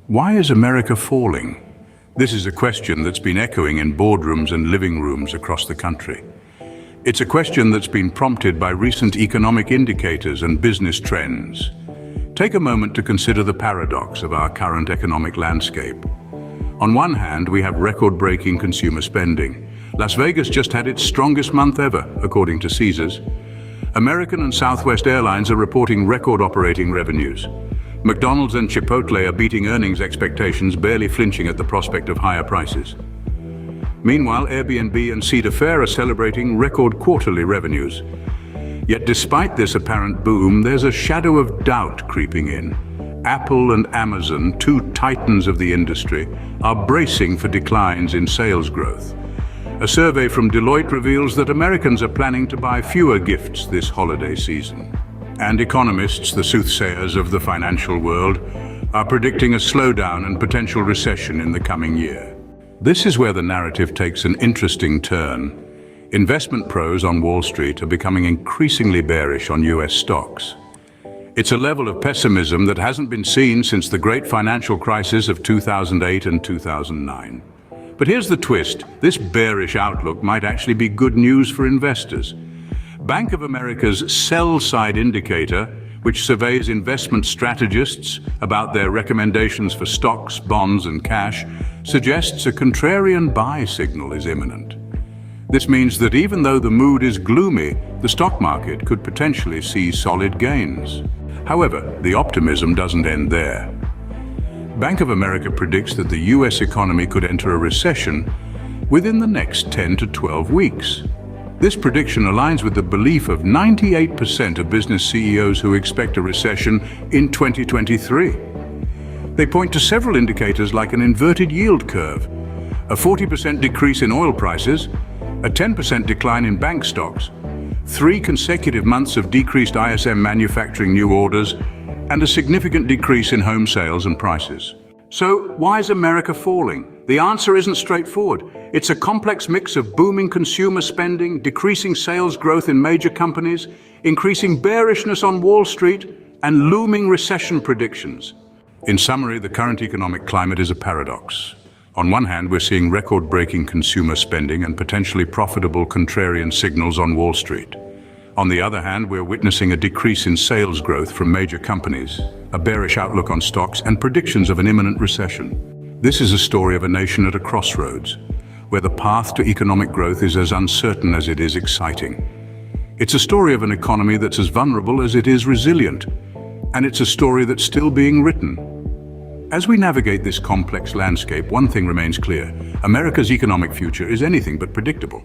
Why is America falling? This is a question that's been echoing in boardrooms and living rooms across the country. It's a question that's been prompted by recent economic indicators and business trends. Take a moment to consider the paradox of our current economic landscape. On one hand, we have record-breaking consumer spending. Las Vegas just had its strongest month ever, according to Caesars. American and Southwest Airlines are reporting record operating revenues. McDonald's and Chipotle are beating earnings expectations, barely flinching at the prospect of higher prices. Meanwhile, Airbnb and Cedar Fair are celebrating record quarterly revenues. Yet despite this apparent boom, there's a shadow of doubt creeping in. Apple and Amazon, two titans of the industry, are bracing for declines in sales growth. A survey from Deloitte reveals that Americans are planning to buy fewer gifts this holiday season. And economists, the soothsayers of the financial world, are predicting a slowdown and potential recession in the coming year. This is where the narrative takes an interesting turn. Investment pros on Wall Street are becoming increasingly bearish on US stocks. It's a level of pessimism that hasn't been seen since the great financial crisis of 2008 and 2009. But here's the twist. This bearish outlook might actually be good news for investors. Bank of America's sell-side indicator, which surveys investment strategists about their recommendations for stocks, bonds, and cash, suggests a contrarian buy signal is imminent. This means that even though the mood is gloomy, the stock market could potentially see solid gains. However, the optimism doesn't end there. Bank of America predicts that the US economy could enter a recession within the next 10 to 12 weeks. This prediction aligns with the belief of 98% of business CEOs who expect a recession in 2023. They point to several indicators like an inverted yield curve, a 40% decrease in oil prices, a 10% decline in bank stocks, 3 consecutive months of decreased ISM manufacturing new orders, and a significant decrease in home sales and prices. So, why is America falling? The answer isn't straightforward. It's a complex mix of booming consumer spending, decreasing sales growth in major companies, increasing bearishness on Wall Street, and looming recession predictions. In summary, the current economic climate is a paradox. On one hand, we're seeing record-breaking consumer spending and potentially profitable contrarian signals on Wall Street. On the other hand, we're witnessing a decrease in sales growth from major companies, a bearish outlook on stocks, and predictions of an imminent recession. This is a story of a nation at a crossroads, where the path to economic growth is as uncertain as it is exciting. It's a story of an economy that's as vulnerable as it is resilient, and it's a story that's still being written. As we navigate this complex landscape, one thing remains clear: America's economic future is anything but predictable.